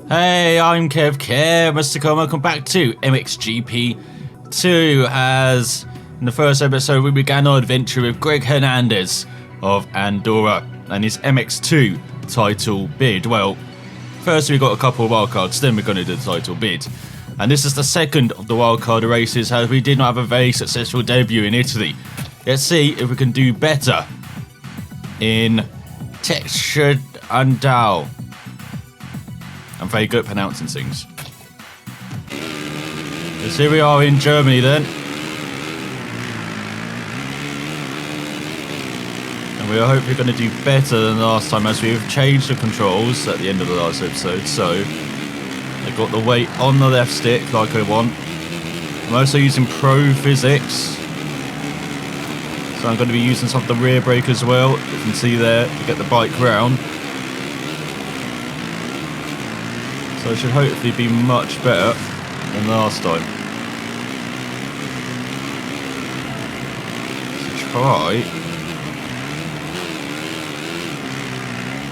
Hey, I'm Kev, Mr. Com. Welcome back to MXGP2. As in the first episode, we began our adventure with Greggs Hernandez of Andorra and his MX2 title bid. Well, first we got a couple of wildcards, then we're going to do the title bid. And this is the second of the wildcard races, as we did not have a very successful debut in Italy. Let's see if we can do better in Teutschenthal. I'm very good at pronouncing things. So here we are in Germany then. And we are hopefully going to do better than last time, as we've changed the controls at the end of the last episode. So I got the weight on the left stick like I want. I'm also using Pro Physics. So I'm going to be using some of the rear brake as well. You can see there to get the bike round. So it should hopefully be much better than last time. Let's try.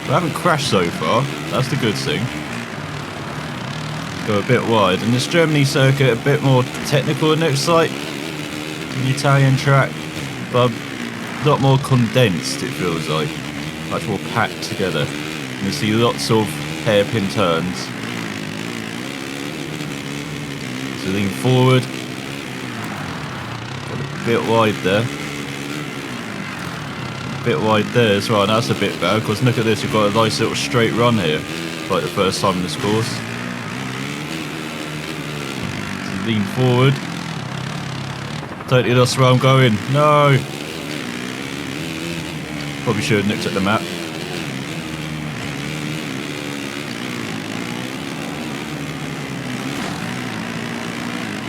We haven't crashed so far, that's the good thing. Go a bit wide, and this Germany circuit a bit more technical, and it's like an Italian track, but a lot more condensed, it feels like. Much more packed together. You see lots of hairpin turns. So lean forward. Got a bit wide there. A bit wide there as well, and that's a bit better, because look at this, you've got a nice little straight run here, like the first time in this course. So lean forward. Totally lost where I'm going. No! Probably should have looked at the map.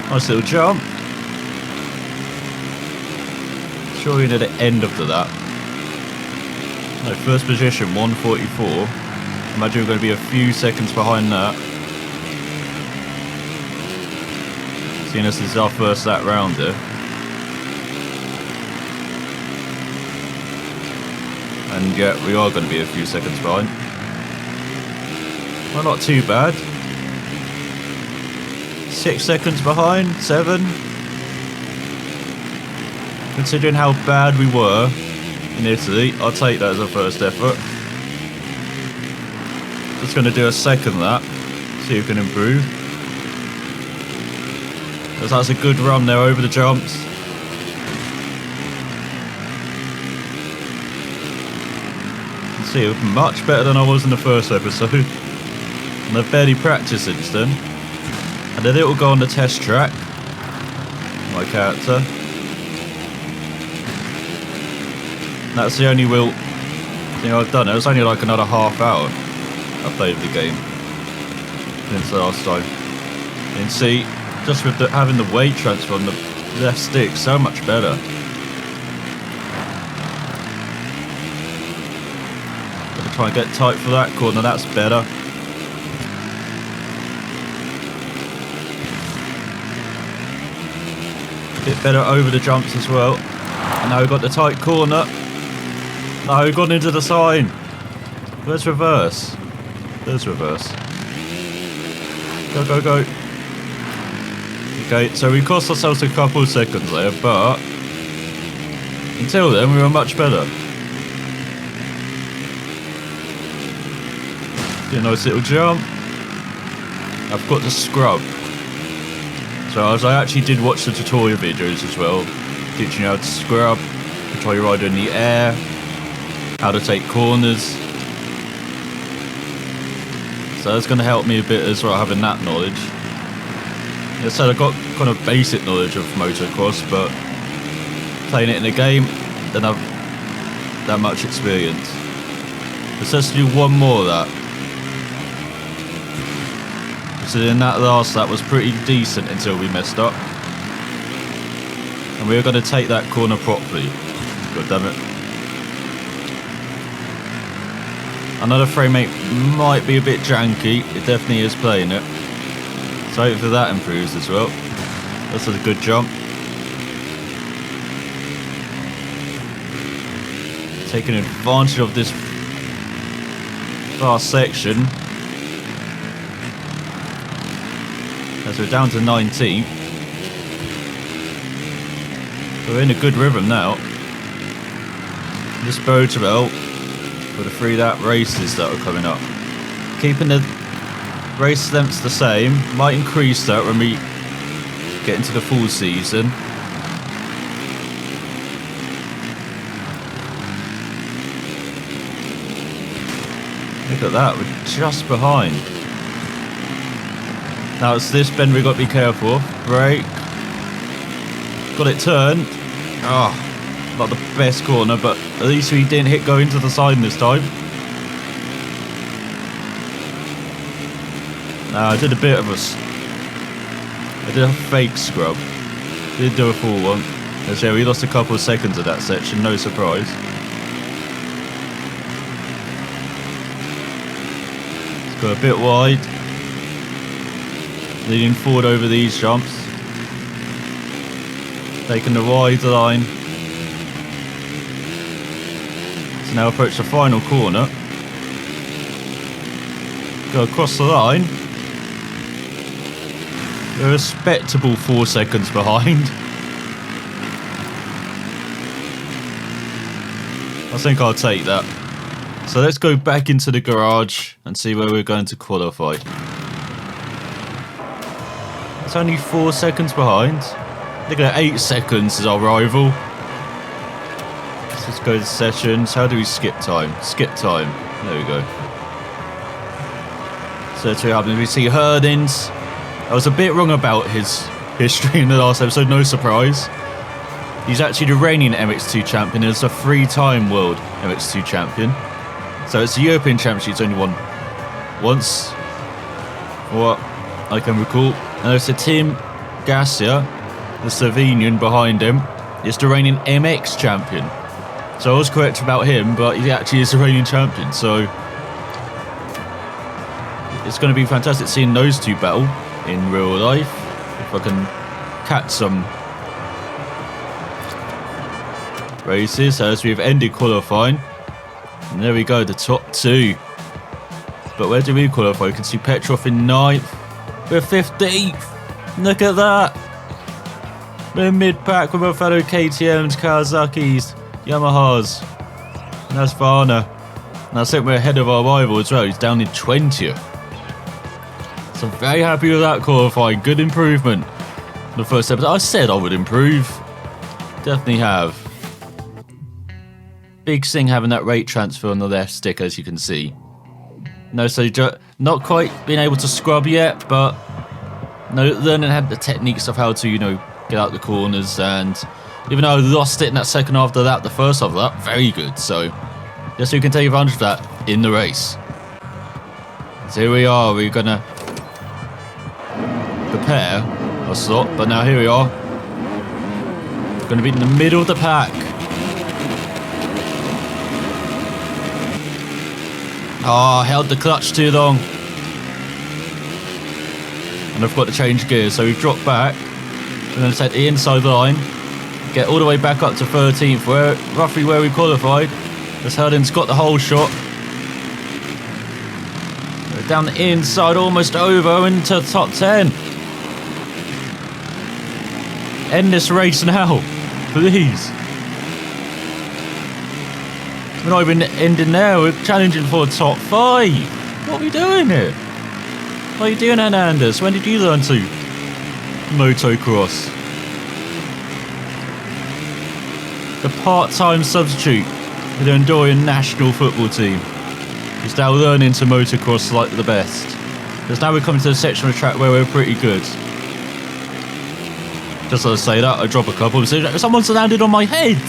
Nice little jump. Surely near the end of that. No, first position, 144. Imagine we're going to be a few seconds behind that. Seeing as this is our first lap round here. And yeah, we are going to be a few seconds behind. Well, not too bad. 6 seconds behind, 7. Considering how bad we were in Italy, I'll take that as a first effort. Just going to do a second lap, see if we can improve. Because that's a good run there over the jumps. See, much better than I was in the first episode. And I've barely practiced since then. And then it will go on the test track. My character. That's the only real thing I've done. It was only like another half hour I played the game since the last time. You can see, just with having the weight transfer on the left stick, so much better. Try and get tight for that corner, that's better. A bit better over the jumps as well. And now we've got the tight corner. No, we've gone into the sign. Let's reverse. There's reverse. Go, go, go. Okay, so we cost ourselves a couple of seconds there, but until then we were much better. A nice little jump. I've got to scrub. So as I actually did watch the tutorial videos as well, teaching you how to scrub, control your rider in the air, how to take corners. So that's going to help me a bit as well, having that knowledge. As I said, I've got kind of basic knowledge of motocross, but playing it in a game, then I've that much experience. Let's just do one more of that. So in that last lap was pretty decent until we messed up. And we were going to take that corner properly. God damn it. Another frame rate might be a bit janky. It definitely is playing it. So hopefully that improves as well. That's a good jump. Taking advantage of this fast section. As we're down to 19th. We're in a good rhythm now. This bodes well for the 3 lap races that are coming up. Keeping the race lengths the same. Might increase that when we get into the full season. Look at that, we're just behind. Now it's this bend we've got to be careful of. Brake. Got it turned. Oh, not the best corner, but at least we didn't hit go into the side this time. Now I did a bit of I did a fake scrub. Did do a full one. As yeah, we lost a couple of seconds of that section, no surprise. It's got a bit wide. Leading forward over these jumps. Taking the wide line. So now approach the final corner. Go across the line. We're a respectable 4 seconds behind. I think I'll take that. So let's go back into the garage and see where we're going to qualify. It's only 4 seconds behind. Look at 8 seconds is our rival. Let's just go to sessions. How do we skip time? Skip time. There we go. So that's what happens. We see Hernandez. I was a bit wrong about his history in the last episode, no surprise. He's actually the reigning MX2 champion. He's a 3-time world MX2 champion. So it's the European Championship. He's only won once, what I can recall. And there's a Tim Gassia, the Slovenian behind him, is the reigning MX champion. So I was correct about him, but he actually is the reigning champion. So it's going to be fantastic seeing those two battle in real life. If I can catch some races as we've ended qualifying. And there we go, the top 2. But where do we qualify? You can see Petrov in 9th. We're 15th. Look at that. We're mid-pack with our fellow KTMs, Kawasaki's, Yamahas. And that's Varna. And I think we're ahead of our rival as well. He's down in 20th. So I'm very happy with that qualifying. Good improvement. The first episode. I said I would improve. Definitely have. Big thing having that rate transfer on the left stick, as you can see. No, so not quite being able to scrub yet, but learning how the techniques of how to, get out the corners. And even though I lost it in that second half of that, the first half of that, very good. So just so we can take advantage of that in the race. So here we are. We're gonna prepare a slot, but now here we are. We're gonna be in the middle of the pack. Oh, held the clutch too long. And I've got to change gears, so we've dropped back. We're going to take the inside line, get all the way back up to 13th, roughly where we qualified. As Hernandez got the whole shot. We're down the inside, almost over into the top 10. End this race now, please. We're not even ending there, we're challenging for a top 5. What are we doing here? What are you doing, Hernandez? When did you learn to motocross? The part-time substitute for the Honduran national football team is now learning to motocross like the best. Because now we're coming to the section of the track where we're pretty good. Just as I say that, I drop a couple. Someone's landed on my head!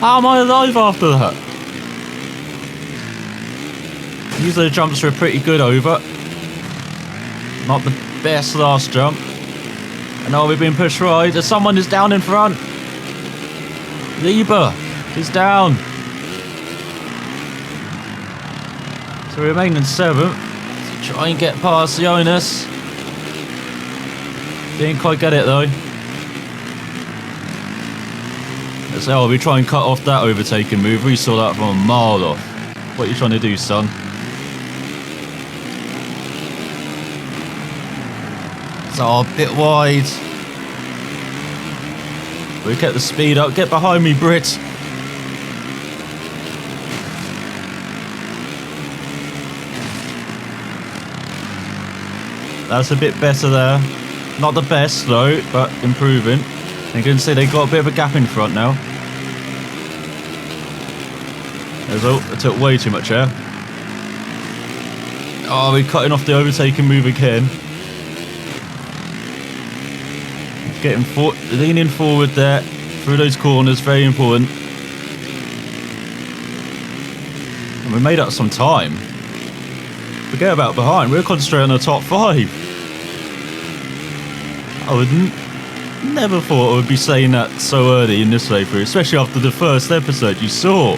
How am I alive after that? Usually the jumps were pretty good over. Not the best last jump. And now we've been pushed right. There's someone who's down in front. Lieber is down. So we remain in 7th. To try and get past Jonas. Didn't quite get it though. So we try and cut off that overtaking move. We saw that from a mile off. What are you trying to do, son? So a bit wide. We kept the speed up. Get behind me, Brit. That's a bit better there. Not the best though, but improving. And you can see they got a bit of a gap in front now. I took way too much air. Oh, we're cutting off the overtaking move again. Leaning forward there through those corners, very important. And we made up some time. Forget about behind. We're concentrating on the top 5. I would never thought I would be saying that so early in this playthrough, especially after the first episode. You saw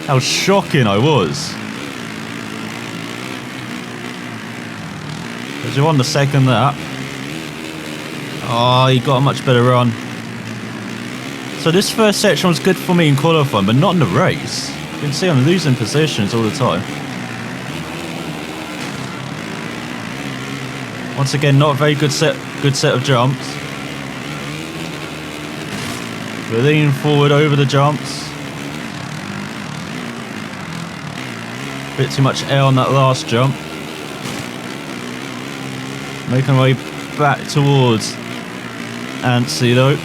how shocking I was. As you won the second lap. Oh, he got a much better run. So this first section was good for me in qualifying, but not in the race. You can see I'm losing positions all the time. Once again, not a very good set of jumps. We're leaning forward over the jumps. Bit too much air on that last jump. Making our way back towards Antsy though.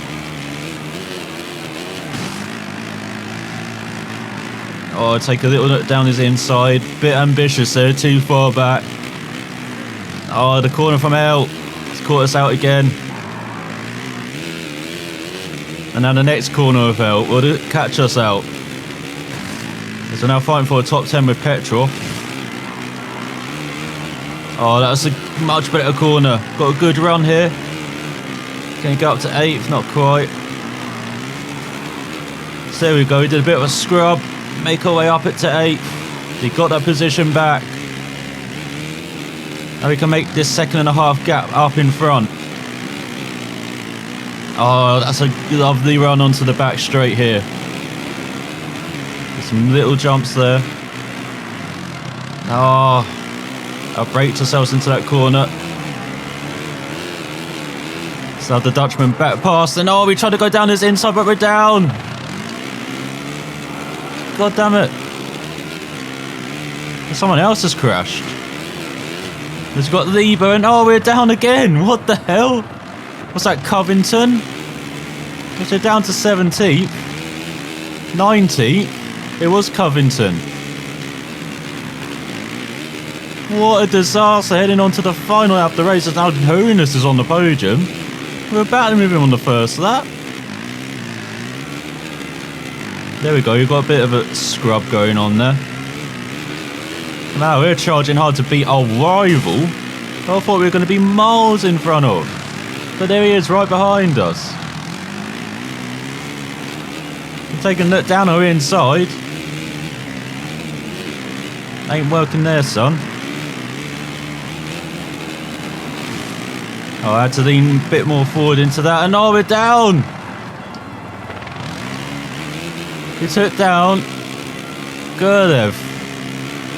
Oh, take a little look down his inside. Bit ambitious there, too far back. Oh, the corner from L. It's caught us out again. And now the next corner of L will catch us out. So we're now fighting for a top 10 with Petrov. Oh, that's a much better corner. Got a good run here. Can get up to 8th, not quite. So there we go, we did a bit of a scrub. Make our way up it to 8th. He got that position back. Now we can make this 1.5 gap up in front. Oh, that's a lovely run onto the back straight here. There's some little jumps there. Oh, I braked ourselves into that corner. So the Dutchman back past, and oh, we tried to go down his inside, but we're down. God damn it. Someone else has crashed. He's got Lieber, and oh, we're down again. What the hell? What's that, Covington? We're down to 17th. 90th. It was Covington. What a disaster, heading on to the final lap of the race. Now Holiness is on the podium. We're battling with him on the first lap. There we go, you've got a bit of a scrub going on there. Now we're charging hard to beat our rival. I thought we were going to be miles in front of. But there he is, right behind us. We're taking a look down our inside. Ain't working there, son. Oh, I had to lean a bit more forward into that, and oh, we're down! We took down Gurlev.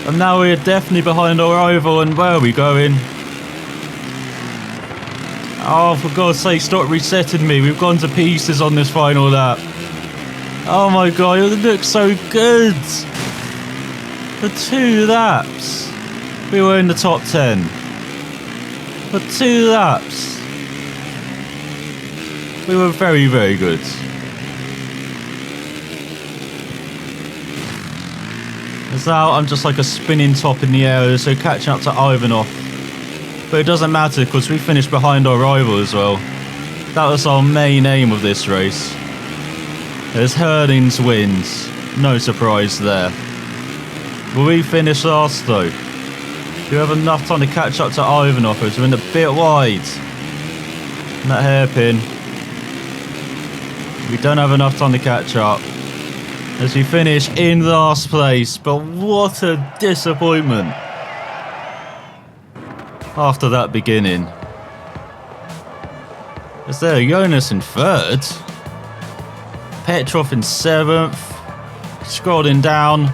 And now we're definitely behind our rival, and where are we going? Oh, for God's sake, stop resetting me. We've gone to pieces on this final lap. Oh my God, it looks so good. For 2 laps, we were in the top 10. For 2 laps, we were very, very good. As now I'm just like a spinning top in the air, so catching up to Ivanov. But it doesn't matter because we finished behind our rival as well. That was our main aim of this race. As Hernandez wins, no surprise there. Will we finish last though? Do we have enough time to catch up to Ivanov as we're in a bit wide? And that hairpin. We don't have enough time to catch up. As we finish in last place, but what a disappointment after that beginning. Is there Jonas in 3rd? Petrov in 7th. Scrolling down,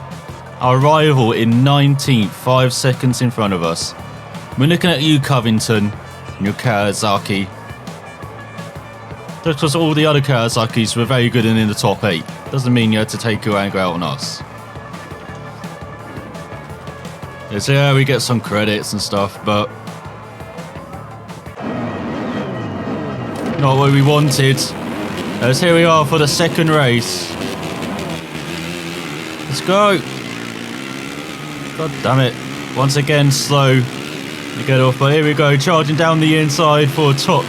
our rival in 19th, 5 seconds in front of us. We're looking at you, Covington. and your Kawasaki. Just because all the other Kawasaki's were very good and in the top 8 doesn't mean you had to take your anger out on us. It's, yeah, we get some credits and stuff, but not what we wanted. As here we are for the second race. Let's go. God damn it. Once again, slow to get off, but here we go, charging down the inside for top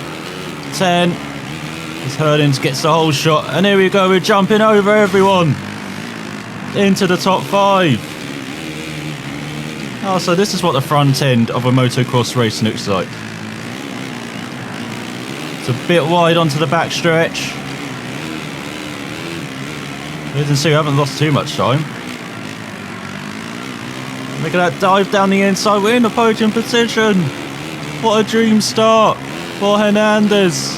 10. As Hernandez gets the whole shot, and here we go, we're jumping over everyone into the top 5. Oh, so this is what the front end of a motocross race looks like. It's a bit wide onto the back stretch. You can see we haven't lost too much time. Look at that dive down the inside. We're in the podium position. What a dream start for Hernandez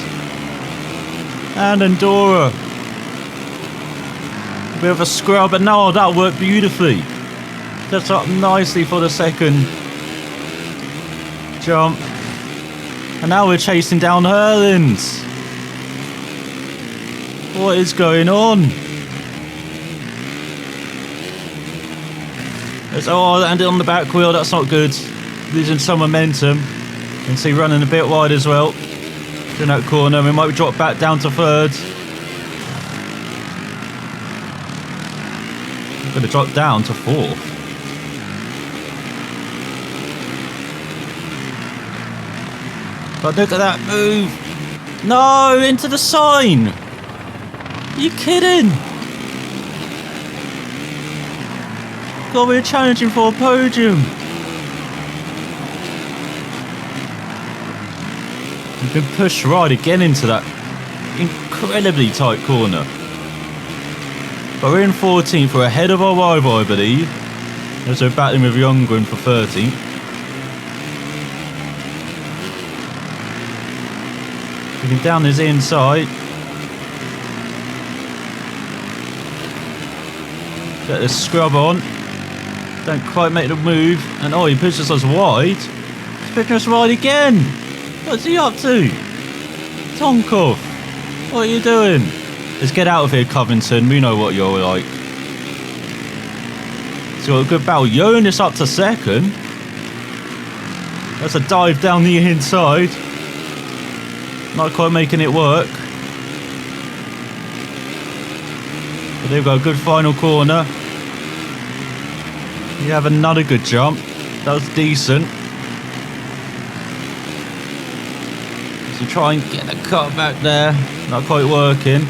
and Andorra. A bit of a scrub, but no, that worked beautifully. Sets up nicely for the second jump. And now we're chasing down Hurlins. What is going on? Oh, landed on the back wheel, that's not good. Losing some momentum. You can see running a bit wide as well. In that corner, we might drop back down to 3rd. I'm going to drop down to 4th. But look at that move. No, into the sign. Are you kidding? God, we're challenging for a podium. We've been pushed right again into that incredibly tight corner. But we're in 14th, we're ahead of our rival, I believe. As we're battling with Youngren for 13th. Looking down his inside. Get this scrub on. Don't quite make the move. And oh, he pushes us wide. He's pushing us wide again. What's he up to? Tonkov, what are you doing? Let's get out of here, Covington. We know what you're like. He's got a good battle. Jonas up to 2nd. That's a dive down the inside. Not quite making it work. But they've got a good final corner. You have another good jump. That was decent. So try and get the cut back there. Not quite working.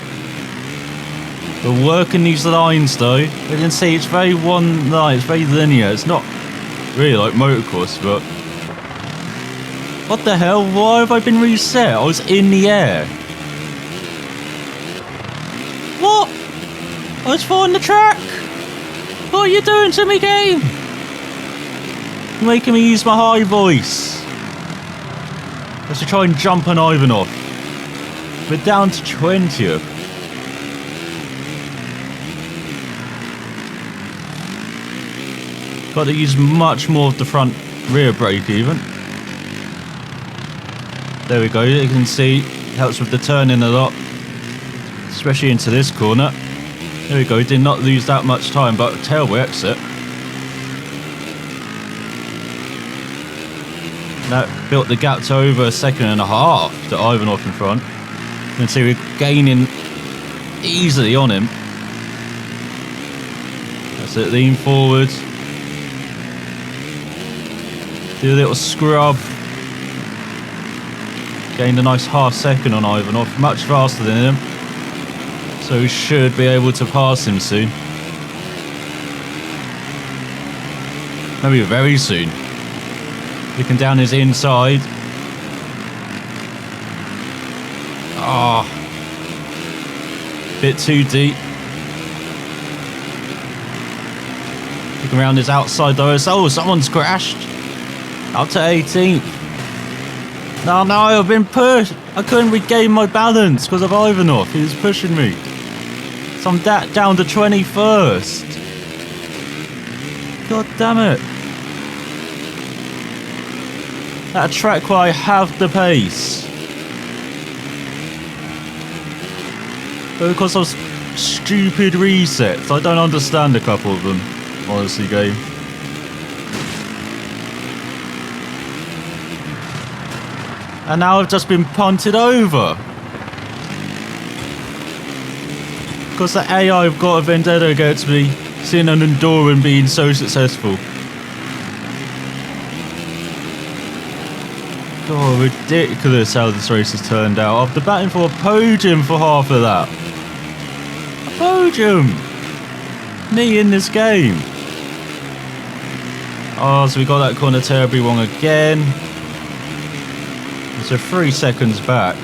We're working these lines though. You can see it's very one line. It's very linear. It's not really like motocross, but what the hell? Why have I been reset? I was in the air. What? I was following the track. What are you doing to me, game? You're making me use my high voice. Let's try and jump an Ivanov. We're down to 20th. Got to use much more of the front rear brake even. There we go, you can see, helps with the turning a lot. Especially into this corner. There we go, did not lose that much time, but tailway exit. That built the gap to over 1.5 seconds to Ivanov in front. You can see we're gaining easily on him. That's it, lean forward. Do a little scrub. Gained a nice 0.5 second on Ivanov, much faster than him. So we should be able to pass him soon. Maybe very soon. Looking down his inside. Ah, bit too deep. Looking around his outside though. Oh, someone's crashed. Up to 18th. No, I've been pushed. I couldn't regain my balance because of Ivanov. He was pushing me. So I'm down to 21st. God damn it. At a track where I have the pace. But because of stupid resets, I don't understand a couple of them. Honestly, game. And now I've just been punted over. Because the AI have got a vendetta against me, seeing an Enduran being so successful. God, ridiculous how this race has turned out. After batting for a podium for half of that. A podium! Me in this game. Oh, so we got that corner terribly wrong again. So 3 seconds back.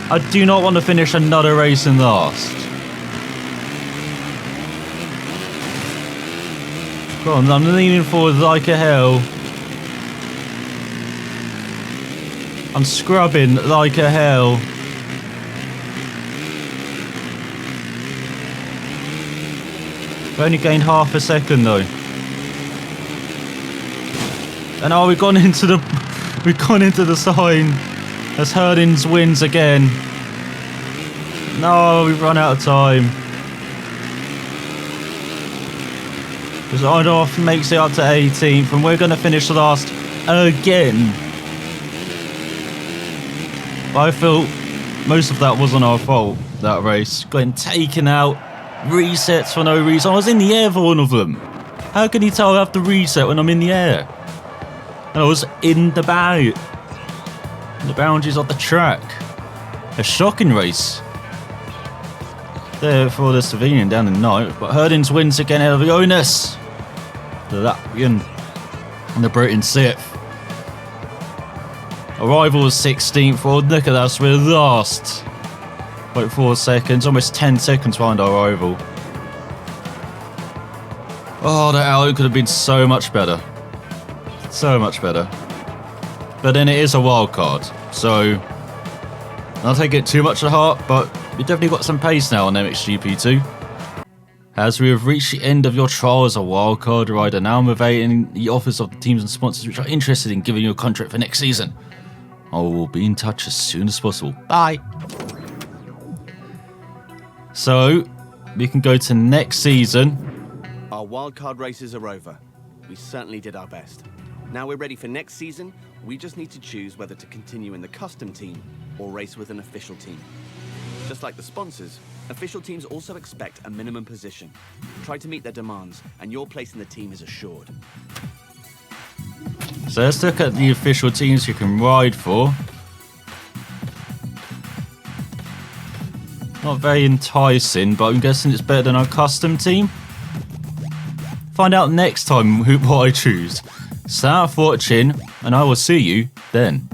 I do not want to finish another race in last. Go on, I'm leaning forward like a hell. I'm scrubbing like a hell. We only gained half a second though. And oh, we've gone into the sign as Hernandez wins again. No, we've run out of time. Because Odoff makes it up to 18th and we're going to finish last again. But I feel most of that wasn't our fault, that race. Getting taken out, resets for no reason. I was in the air for one of them. How can you tell I have to reset when I'm in the air? And I was in the boundaries of the track. A shocking race. There for the Slovenian down in 9th, but Hernandez wins again out of the onus. The Latvian and the Brit in 6th. Arrival was 16th. Well, look at us, we're last. Like 4 seconds, almost 10 seconds behind our rival. Oh, that outing could have been so much better. So much better. But then it is a wild card, so I'll take it too much to heart, but we definitely got some pace now on MXGP2. As we have reached the end of your trial as a wildcard rider, now I'm evading the offers of the teams and sponsors which are interested in giving you a contract for next season. I will be in touch as soon as possible. Bye! So, we can go to next season. Our wildcard races are over. We certainly did our best. Now we're ready for next season. We just need to choose whether to continue in the custom team or race with an official team. Just like the sponsors, official teams also expect a minimum position. Try to meet their demands, and your place in the team is assured. So let's look at the official teams you can ride for. Not very enticing, but I'm guessing it's better than our custom team. Find out next time what I choose. Start watching, and I will see you then.